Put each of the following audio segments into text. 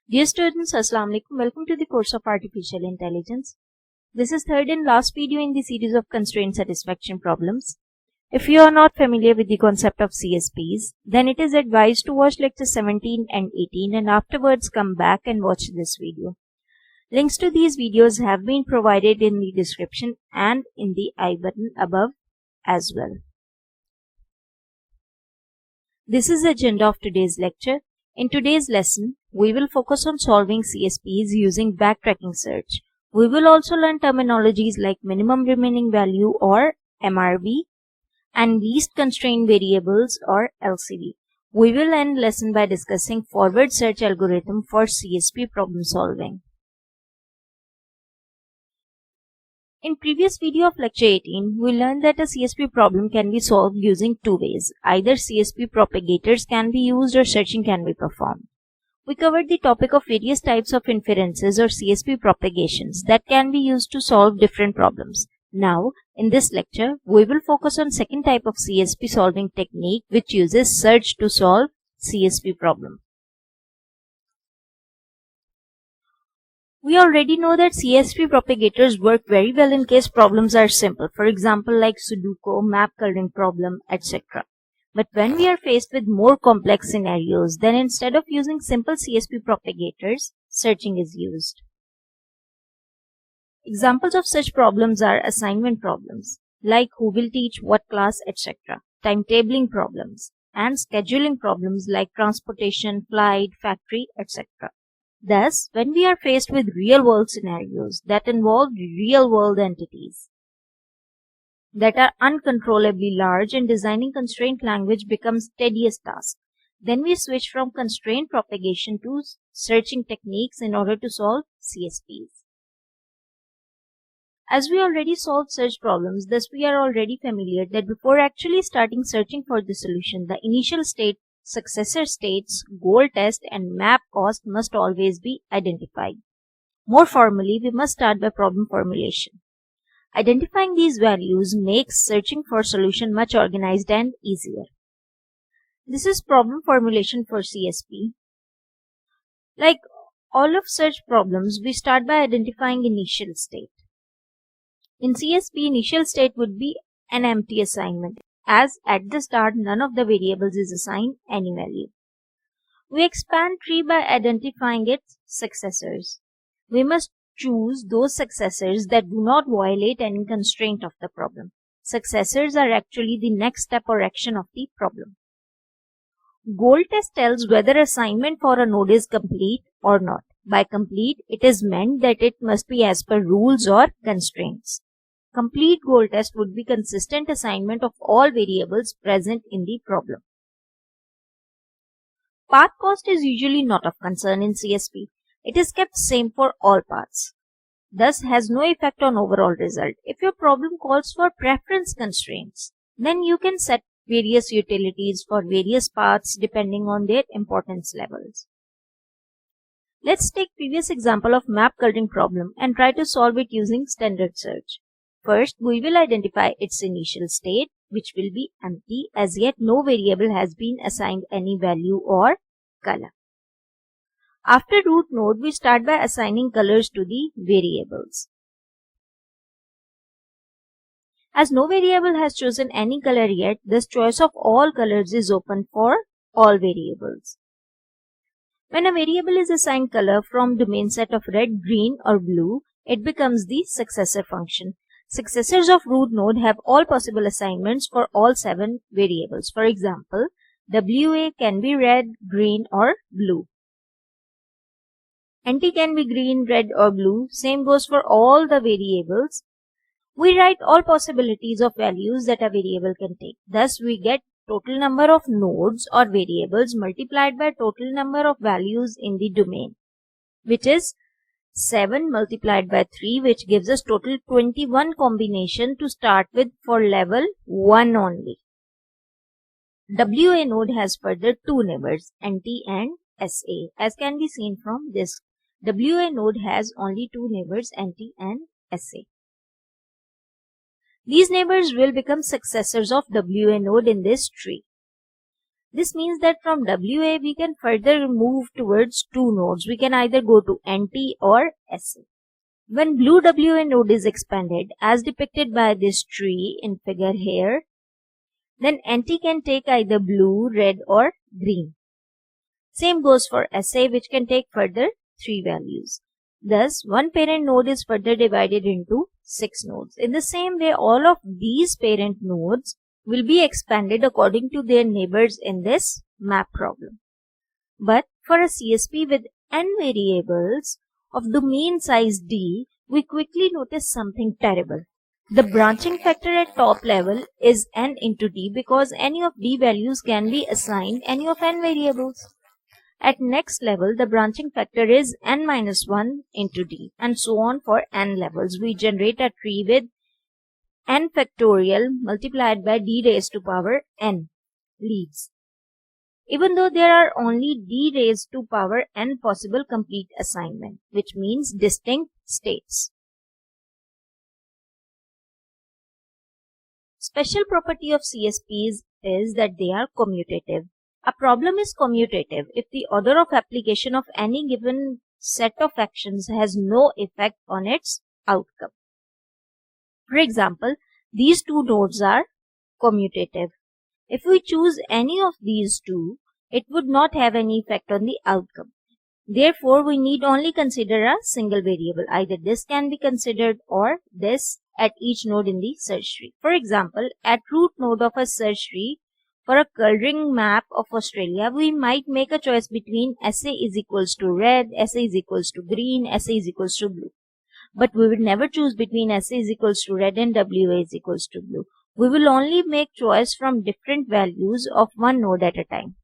Dear students, Assalamu alaikum. Welcome to the course of Artificial Intelligence. This is third and last video in the series of constraint satisfaction problems. If you are not familiar with the concept of CSPs, then it is advised to watch lectures 17 and 18 and afterwards come back and watch this video. Links to these videos have been provided in the description and in the I button above as well. This is the agenda of today's lecture. In today's lesson, we will focus on solving CSPs using backtracking search. We will also learn terminologies like minimum remaining value or MRV and least constrained variables or LCV. We will end lesson by discussing forward search algorithm for CSP problem solving. In previous video of lecture 18, we learned that a CSP problem can be solved using two ways. Either CSP propagators can be used or searching can be performed. We covered the topic of various types of inferences or CSP propagations that can be used to solve different problems. Now, in this lecture, we will focus on second type of CSP solving technique which uses search to solve CSP problem. We already know that CSP propagators work very well in case problems are simple, for example like Sudoku, map coloring problem, etc. But when we are faced with more complex scenarios, then instead of using simple CSP propagators, searching is used. Examples of such problems are assignment problems, like who will teach what class, etc., timetabling problems, and scheduling problems like transportation, flight, factory, etc. Thus, when we are faced with real-world scenarios that involve real-world entities that are uncontrollably large and designing constraint language becomes tedious task, then we switch from constraint propagation to searching techniques in order to solve CSPs. As we already solved search problems, thus we are already familiar that before actually starting searching for the solution, the initial state, successor states, goal test, and map cost must always be identified. More formally, we must start by problem formulation. Identifying these values makes searching for solution much organized and easier. This is problem formulation for CSP. Like all of search problems, we start by identifying initial state. In CSP, initial state would be an empty assignment, as at the start none of the variables is assigned any value. We expand tree by identifying its successors. We must choose those successors that do not violate any constraint of the problem. Successors are actually the next step or action of the problem. Goal test tells whether assignment for a node is complete or not. By complete, it is meant that it must be as per rules or constraints. Complete goal test would be consistent assignment of all variables present in the problem. Path cost is usually not of concern in CSP. It is kept same for all paths. Thus has no effect on overall result. If your problem calls for preference constraints, then you can set various utilities for various paths depending on their importance levels. Let's take previous example of map coloring problem and try to solve it using standard search. First, we will identify its initial state, which will be empty, as yet no variable has been assigned any value or color. After root node, we start by assigning colors to the variables. As no variable has chosen any color yet, this choice of all colors is open for all variables. When a variable is assigned color from domain set of red, green, or blue, it becomes the successor function. Successors of root node have all possible assignments for all 7 variables. For example, WA can be red, green, or blue. NT can be green, red, or blue. Same goes for all the variables. We write all possibilities of values that a variable can take. Thus, we get total number of nodes or variables multiplied by total number of values in the domain, which is 7 multiplied by 3, which gives us total 21 combination to start with for level 1 only. WA node has further 2 neighbors, NT and SA. As can be seen from this, WA node has only 2 neighbors, NT and SA. These neighbors will become successors of WA node in this tree. This means that from WA we can further move towards two nodes. We can either go to NT or SA. When blue WA node is expanded, as depicted by this tree in figure here, then NT can take either blue, red or green. Same goes for SA, which can take further 3 values. Thus, one parent node is further divided into 6 nodes. In the same way, all of these parent nodes will be expanded according to their neighbors in this map problem. But for a CSP with n variables of domain size D, we quickly notice something terrible. The branching factor at top level is n into D because any of D values can be assigned any of n variables. At next level, the branching factor is n minus 1 into D, and so on for n levels. We generate a tree with n factorial multiplied by D raised to power n leaves. Even though there are only D raised to power n possible complete assignment, which means distinct states. Special property of CSPs is that they are commutative. A problem is commutative if the order of application of any given set of actions has no effect on its outcome. For example, these two nodes are commutative. If we choose any of these two, it would not have any effect on the outcome. Therefore, we need only consider a single variable. Either this can be considered or this at each node in the search tree. For example, at root node of a search tree, for a coloring map of Australia, we might make a choice between SA is equals to red, SA is equals to green, SA is equals to blue. But we would never choose between SA is equals to red and WA is equals to blue. We will only make choice from different values of one node at a time.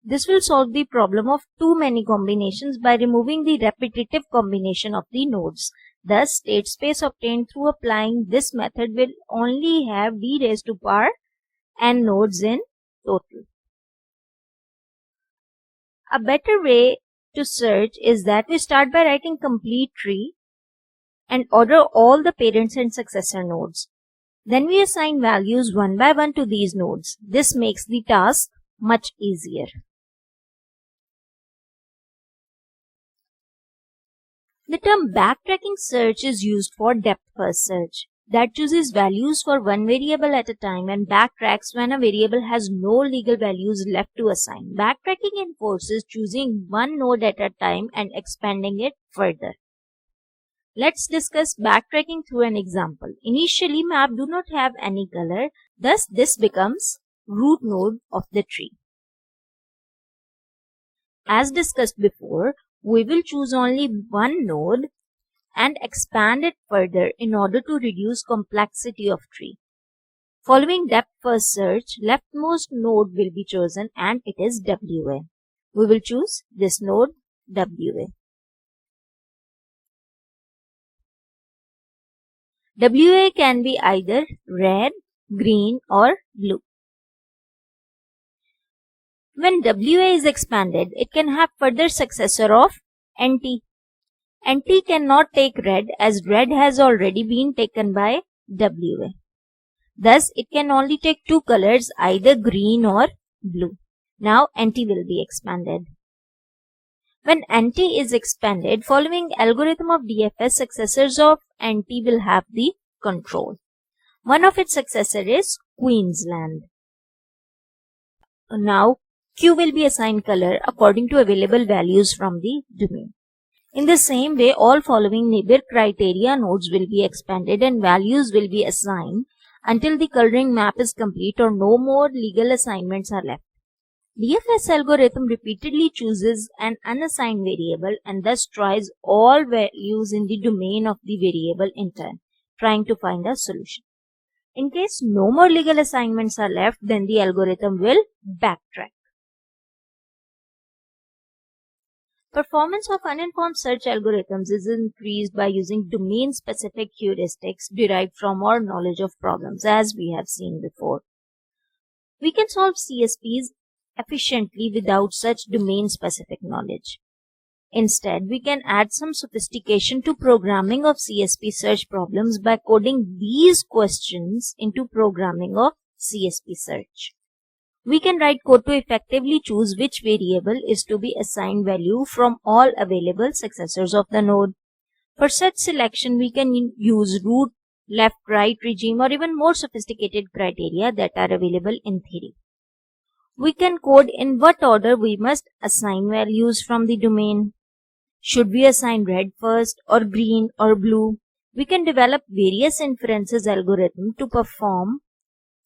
This will solve the problem of too many combinations by removing the repetitive combination of the nodes. Thus, state space obtained through applying this method will only have D raised to power n nodes in total. A better way to search is that we start by writing complete tree and order all the parents and successor nodes. Then we assign values one by one to these nodes. This makes the task much easier. The term backtracking search is used for depth-first search that chooses values for one variable at a time and backtracks when a variable has no legal values left to assign. Backtracking enforces choosing one node at a time and expanding it further. Let's discuss backtracking through an example. Initially, map do not have any color, thus this becomes root node of the tree. As discussed before, we will choose only one node and expand it further in order to reduce complexity of tree. Following depth first search, leftmost node will be chosen and it is WA. We will choose this node WA. WA can be either red, green or blue. When WA is expanded, it can have further successor of NT. NT cannot take red as red has already been taken by WA. Thus, it can only take two colors, either green or blue. Now, NT will be expanded. When NT is expanded, following algorithm of DFS, successors of NT will have the control. One of its successor is Queensland. Now, Q will be assigned color according to available values from the domain. In the same way, all following neighbor criteria nodes will be expanded and values will be assigned until the coloring map is complete or no more legal assignments are left. DFS algorithm repeatedly chooses an unassigned variable and thus tries all values in the domain of the variable in turn, trying to find a solution. In case no more legal assignments are left, then the algorithm will backtrack. Performance of uninformed search algorithms is increased by using domain-specific heuristics derived from our knowledge of problems, as we have seen before. We can solve CSPs efficiently without such domain-specific knowledge. Instead, we can add some sophistication to programming of CSP search problems by coding these questions into programming of CSP search. We can write code to effectively choose which variable is to be assigned value from all available successors of the node. For such selection, we can use root, left, right regime or even more sophisticated criteria that are available in theory. We can code in what order we must assign values from the domain. Should we assign red first or green or blue? We can develop various inferences algorithms to perform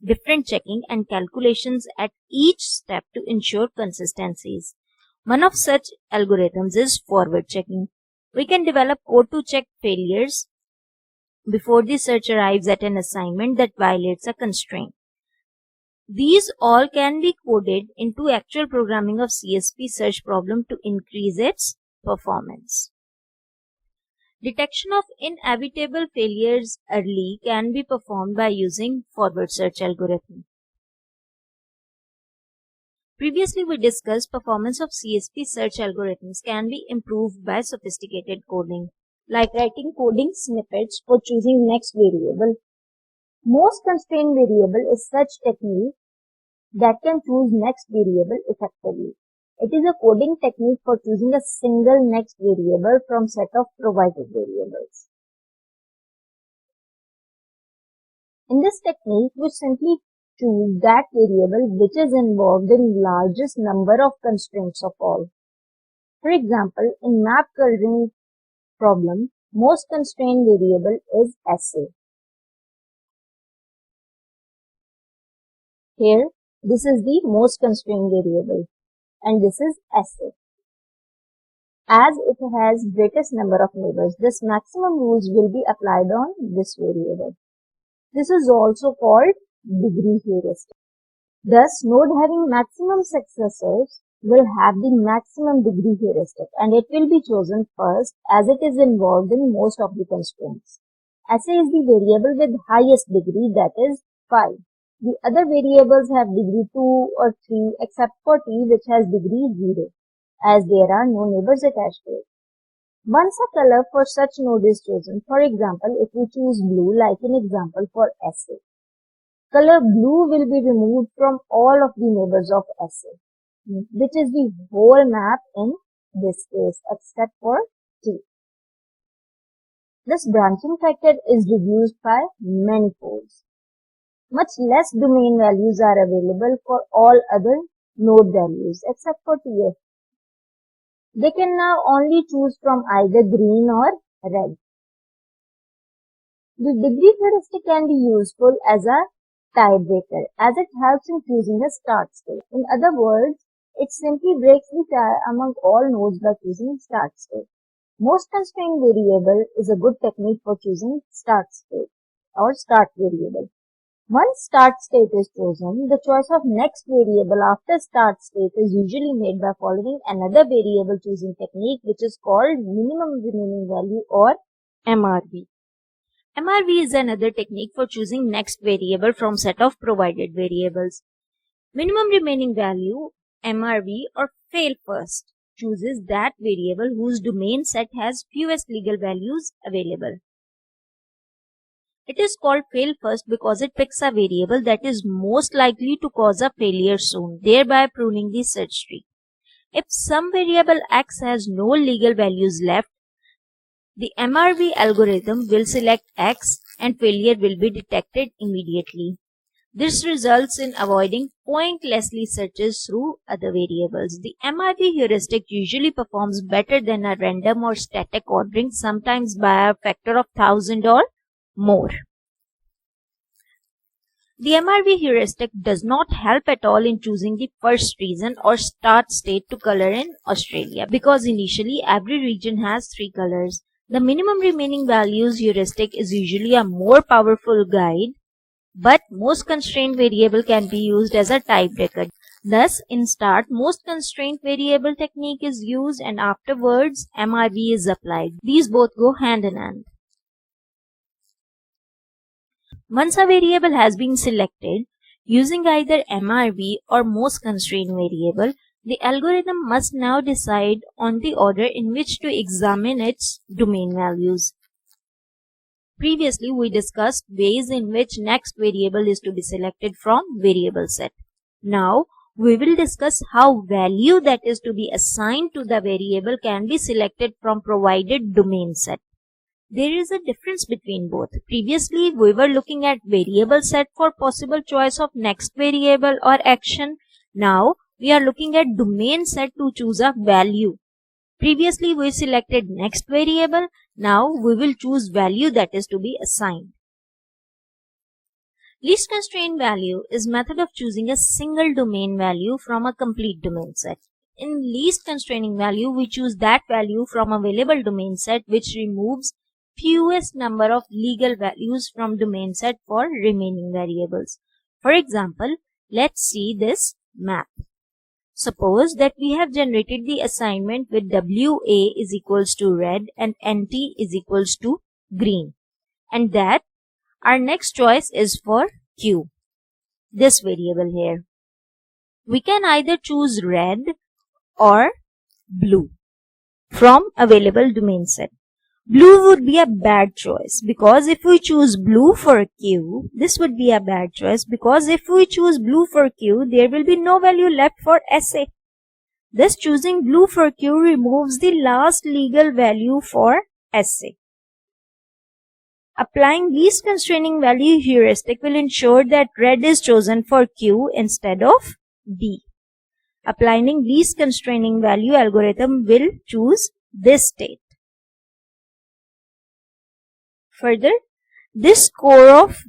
different checking and calculations at each step to ensure consistencies. One of such algorithms is forward checking. We can develop code to check failures before the search arrives at an assignment that violates a constraint. These all can be coded into actual programming of CSP search problem to increase its performance. Detection of inevitable failures early can be performed by using forward search algorithm. Previously we discussed performance of CSP search algorithms can be improved by sophisticated coding, like writing coding snippets for choosing next variable. Most constraint variable is such technique that can choose next variable effectively. It is a coding technique for choosing a single next variable from set of provided variables. In this technique, we simply choose that variable which is involved in largest number of constraints of all. For example, in map coloring problem, most constraint variable is SA. Here, this is the most constraint variable and this is SA. As it has greatest number of neighbors, this maximum rules will be applied on this variable. This is also called degree heuristic. Thus, node having maximum successors will have the maximum degree heuristic and it will be chosen first as it is involved in most of the constraints. SA is the variable with highest degree, that is 5. The other variables have degree 2 or 3 except for T, which has degree 0, as there are no neighbors attached to it. Once a color for such node is chosen, for example, if we choose blue like in example for SA, color blue will be removed from all of the neighbors of SA, which is the whole map in this case except for T. This branching factor is reduced by many folds. Much less domain values are available for all other node values except for TF. They can now only choose from either green or red. The degree heuristic can be useful as a tiebreaker as it helps in choosing a start state. In other words, it simply breaks the tie among all nodes by choosing start state. Most constraint variable is a good technique for choosing start state or start variable. Once start state is chosen, the choice of next variable after start state is usually made by following another variable choosing technique which is called minimum remaining value or MRV. MRV is another technique for choosing next variable from set of provided variables. Minimum remaining value, MRV or fail first, chooses that variable whose domain set has fewest legal values available. It is called fail first because it picks a variable that is most likely to cause a failure soon, thereby pruning the search tree. If some variable X has no legal values left, the MRV algorithm will select X and failure will be detected immediately. This results in avoiding pointlessly searches through other variables. The MRV heuristic usually performs better than a random or static ordering, sometimes by a factor of 1000 or more. The MRV heuristic does not help at all in choosing the first region or start state to color in Australia because initially every region has 3 colors. The minimum remaining values heuristic is usually a more powerful guide, but most constraint variable can be used as a tiebreaker. Thus, in start, most constraint variable technique is used and afterwards MRV is applied. These both go hand in hand. Once a variable has been selected, using either MRV or most constraint variable, the algorithm must now decide on the order in which to examine its domain values. Previously, we discussed ways in which next variable is to be selected from variable set. Now, we will discuss how value that is to be assigned to the variable can be selected from provided domain set. There is a difference between both. Previously, we were looking at variable set for possible choice of next variable or action. Now, we are looking at domain set to choose a value. Previously, we selected next variable. Now, we will choose value that is to be assigned. Least constraint value is method of choosing a single domain value from a complete domain set. In least constraining value, we choose that value from available domain set which removes fewest number of legal values from domain set for remaining variables. For example, let's see this map. Suppose that we have generated the assignment with WA is equals to red and NT is equals to green, and that our next choice is for Q, this variable here. We can either choose red or blue from available domain set. Blue would be a bad choice because if we choose blue for Q, this would be a bad choice because if we choose blue for Q, there will be no value left for SA. Thus, choosing blue for Q removes the last legal value for SA. Applying least constraining value heuristic will ensure that red is chosen for Q instead of B. Applying least constraining value algorithm will choose this state. Further, this score of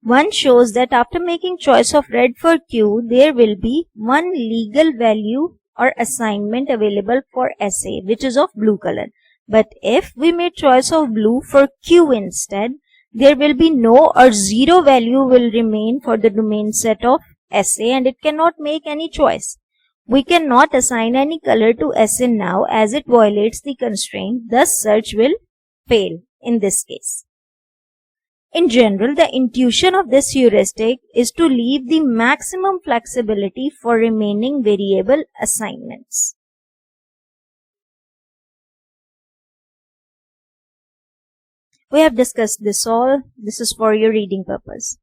1 shows that after making choice of red for Q, there will be one legal value or assignment available for SA, which is of blue color. But if we made choice of blue for Q instead, there will be no or zero value will remain for the domain set of SA and it cannot make any choice. We cannot assign any color to SA now as it violates the constraint, thus search will fail in this case. In general, the intuition of this heuristic is to leave the maximum flexibility for remaining variable assignments. We have discussed this all. This is for your reading purpose.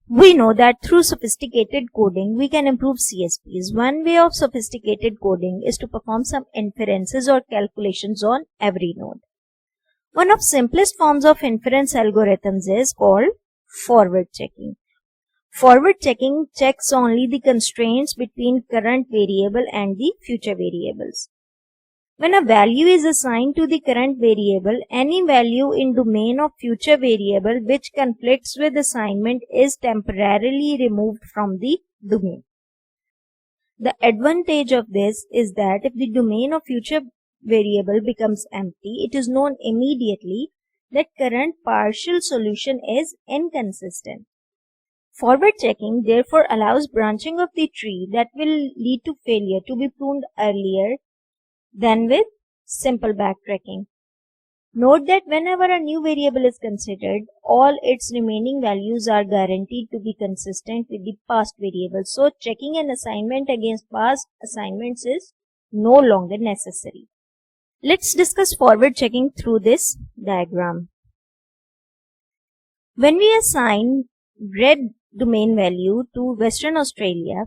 We know that through sophisticated coding, we can improve CSPs. One way of sophisticated coding is to perform some inferences or calculations on every node. One of simplest forms of inference algorithms is called forward checking. Forward checking checks only the constraints between current variable and the future variables. When a value is assigned to the current variable, any value in domain of future variable which conflicts with assignment is temporarily removed from the domain. The advantage of this is that if the domain of future variable becomes empty, it is known immediately that current partial solution is inconsistent. Forward checking therefore allows branching of the tree that will lead to failure to be pruned earlier than with simple backtracking. Note that whenever a new variable is considered, all its remaining values are guaranteed to be consistent with the past variable. So checking an assignment against past assignments is no longer necessary. Let's discuss forward checking through this diagram. When we assign red domain value to Western Australia,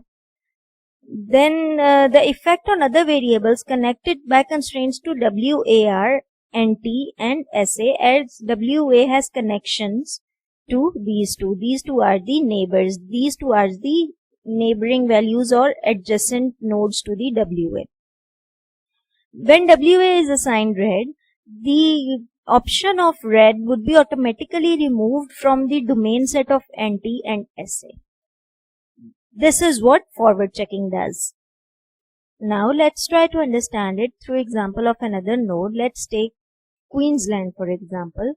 then the effect on other variables connected by constraints to WAR, NT and SA, as WA has connections to these two. These two are the neighbors. These two are the neighboring values or adjacent nodes to the WA. When WA is assigned red, the option of red would be automatically removed from the domain set of NT and SA. This is what forward checking does. Now let's try to understand it through example of another node. Let's take Queensland for example.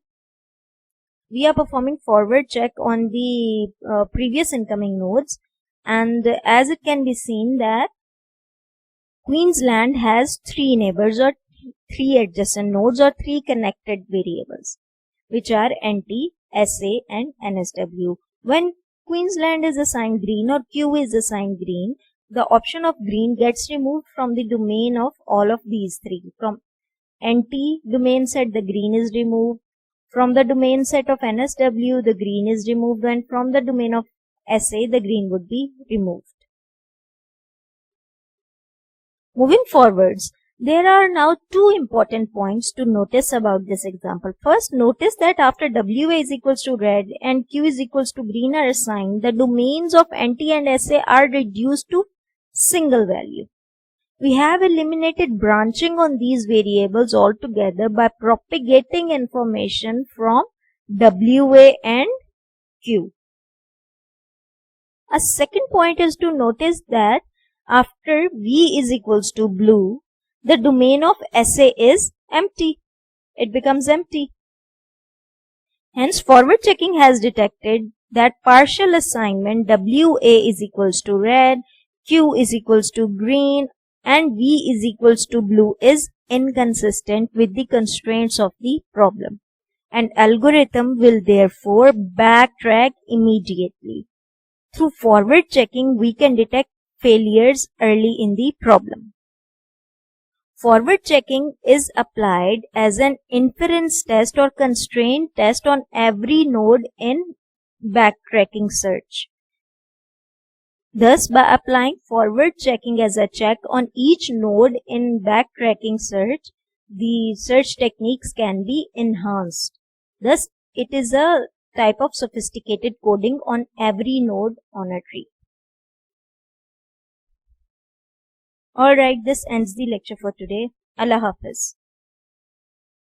We are performing forward check on the previous incoming nodes, and as it can be seen that Queensland has 3 neighbors or 3 adjacent nodes or 3 connected variables, which are NT, SA and NSW. When Queensland is assigned green or Q is assigned green, the option of green gets removed from the domain of all of these 3. From NT domain set, the green is removed. From the domain set of NSW, the green is removed, and from the domain of SA, the green would be removed. Moving forwards, there are now two important points to notice about this example. First, notice that after WA is equals to red and Q is equals to green are assigned, the domains of NT and SA are reduced to single value. We have eliminated branching on these variables altogether by propagating information from WA and Q. A second point is to notice that after V is equals to blue, the domain of SA is empty. It becomes empty. Hence, forward checking has detected that partial assignment WA is equals to red, Q is equals to green, and V is equals to blue is inconsistent with the constraints of the problem. And algorithm will therefore backtrack immediately. Through forward checking, we can detect failures early in the problem. Forward checking is applied as an inference test or constraint test on every node in backtracking search. Thus, by applying forward checking as a check on each node in backtracking search, the search techniques can be enhanced. Thus, it is a type of sophisticated coding on every node on a tree. Alright, this ends the lecture for today. Allah Hafiz.